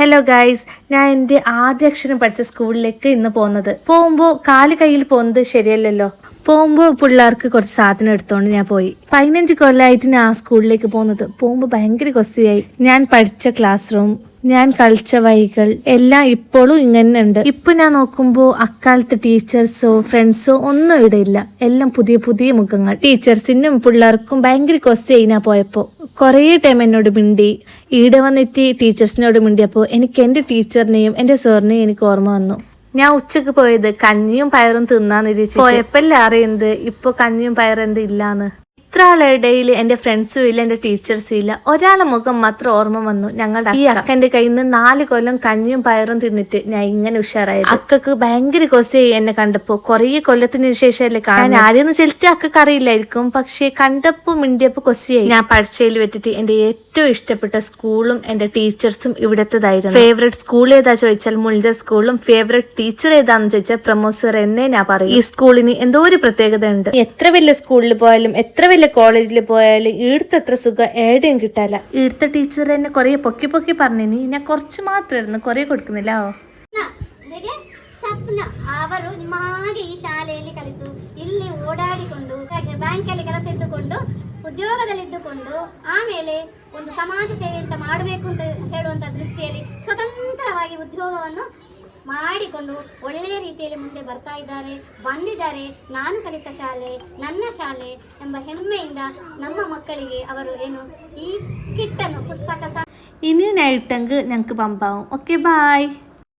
Hello guys, ഞാൻ എൻ്റെ ആദ്യ അക്ഷരം പഠിച്ച സ്കൂളിലേക്ക് ഇന്ന് പോകുമ്പോൾ കാല് കയ്യിൽ പോകുന്നത് ശരിയല്ലല്ലോ. പോകുമ്പോൾ പിള്ളേർക്ക് കുറച്ച് സാധനം എടുത്തോണ്ട് ഞാൻ പോയി. 15 കൊല്ലമായിട്ട് ഞാൻ ആ സ്കൂളിലേക്ക് പോകുമ്പോൾ ഭയങ്കര കൊസ്തിയായി. ഞാൻ പഠിച്ച ക്ലാസ് റൂം, ഞാൻ കളിച്ച വഴികൾ എല്ലാം ഇപ്പോഴും ഇങ്ങനെ ഉണ്ട്. ഇപ്പൊ ഞാൻ നോക്കുമ്പോൾ അക്കാലത്ത് ടീച്ചേഴ്സോ ഫ്രണ്ട്സോ ഒന്നും ഇവിടെ ഇല്ല. എല്ലാം പുതിയ പുതിയ മുഖങ്ങൾ. ടീച്ചേഴ്സിനും പിള്ളേർക്കും ഭയങ്കര കൊസ്തിയായി. ഞാൻ പോയപ്പോൾ കുറേ ടൈം എന്നോട് മിണ്ടി. ഈടെ വന്നിട്ട് ടീച്ചേഴ്സിനോട് മിണ്ടിയപ്പോൾ എനിക്ക് എൻ്റെ ടീച്ചറിനെയും എൻ്റെ സാറിനെയും എനിക്ക് ഓർമ്മ വന്നു. ഞാൻ ഉച്ചക്ക് പോയത് കഞ്ഞിയും പയറും തിന്നാന്നിരിച്ചു പോയപ്പല്ലേ അറിയുന്നത് ഇപ്പൊ കഞ്ഞിയും പയറും എന്ത് ഇല്ലാന്ന്. ഇത്ര ആളിടയിൽ എൻ്റെ ഫ്രണ്ട്സും ഇല്ല, എൻ്റെ ടീച്ചേഴ്സും ഇല്ല. ഒരാളെ മുഖം മാത്രം ഓർമ്മ വന്നു. ഞങ്ങളുടെ ഈ അക്കൻ്റെ കയ്യിൽ നിന്ന് 4 കൊല്ലം കഞ്ഞിയും പയറും തിന്നിട്ട് ഞാൻ ഇങ്ങനെ ഉഷാറായത്. അക്കക്ക് ഭയങ്കര കൊസ്തിയായി എന്നെ കണ്ടപ്പോ. കുറേ കൊല്ലത്തിന് ശേഷമല്ലേ കാണാൻ. ആരെയൊന്നും ചെലുത്തി അക്കക്ക് അറിയില്ലായിരിക്കും, പക്ഷെ കണ്ടപ്പോ മിണ്ടിയപ്പോ കൊസ്തിയായി. ഞാൻ പഠിച്ചതിൽ വെച്ചിട്ട് എൻ്റെ ഏറ്റവും ഇഷ്ടപ്പെട്ട സ്കൂളും എൻ്റെ ടീച്ചേഴ്സും ഇവിടത്തേതായിരുന്നു. ഫേവറേറ്റ് സ്കൂൾ ഏതാ ചോദിച്ചാൽ മുൾജർ സ്കൂളും, ഫേവറേറ്റ് ടീച്ചർ ഏതാന്ന് ചോദിച്ചാൽ പ്രൊമോസർ എന്നേ ഞാൻ പറയും. ഈ സ്കൂളിന് എന്തോ ഒരു പ്രത്യേകത ഉണ്ട്. എത്ര വലിയ സ്കൂളിൽ പോയാലും എത്ര വലിയ കോളേജിൽ പോയാലും ഈടുത്തെ അത്ര സുഖം എവിടെയും കിട്ടാല. ഈടുത്തെ ടീച്ചർ എന്നെ കുറേ പൊക്കി പൊക്കി പറഞ്ഞിനി. ഞാൻ കുറച്ച് മാത്രമായിരുന്നു, കുറേ കൊടുക്കുന്നില്ല. ಸಪ್ನ ಅವರು ನಿಮಗೆ ಈ ಶಾಲೆಯಲ್ಲಿ ಕಲಿತು ಇಲ್ಲಿ ಓಡಾಡಿಕೊಂಡು ಬ್ಯಾಂಕಲ್ಲಿ ಕೆಲಸ ಇದ್ದುಕೊಂಡು ಉದ್ಯೋಗದಲ್ಲಿದ್ದುಕೊಂಡು ಆಮೇಲೆ ಒಂದು ಸಮಾಜ ಸೇವೆ ಅಂತ ಮಾಡಬೇಕು ಅಂತ ಹೇಳುವಂಥ ದೃಷ್ಟಿಯಲ್ಲಿ ಸ್ವತಂತ್ರವಾಗಿ ಉದ್ಯೋಗವನ್ನು ಮಾಡಿಕೊಂಡು ಒಳ್ಳೆಯ ರೀತಿಯಲ್ಲಿ ಮುಂದೆ ಬಂದಿದ್ದಾರೆ. ನಾನು ಕಲಿತ ಶಾಲೆ ನನ್ನ ಶಾಲೆ ಎಂಬ ಹೆಮ್ಮೆಯಿಂದ ನಮ್ಮ ಮಕ್ಕಳಿಗೆ ಅವರು ಈ ಕಿಟ್ಟನ್ನು ಪುಸ್ತಕ ഇനി നൈട്ടെങ്കിൽ ഞങ്ങൾക്ക് പമ്പാവും. Okay, bye.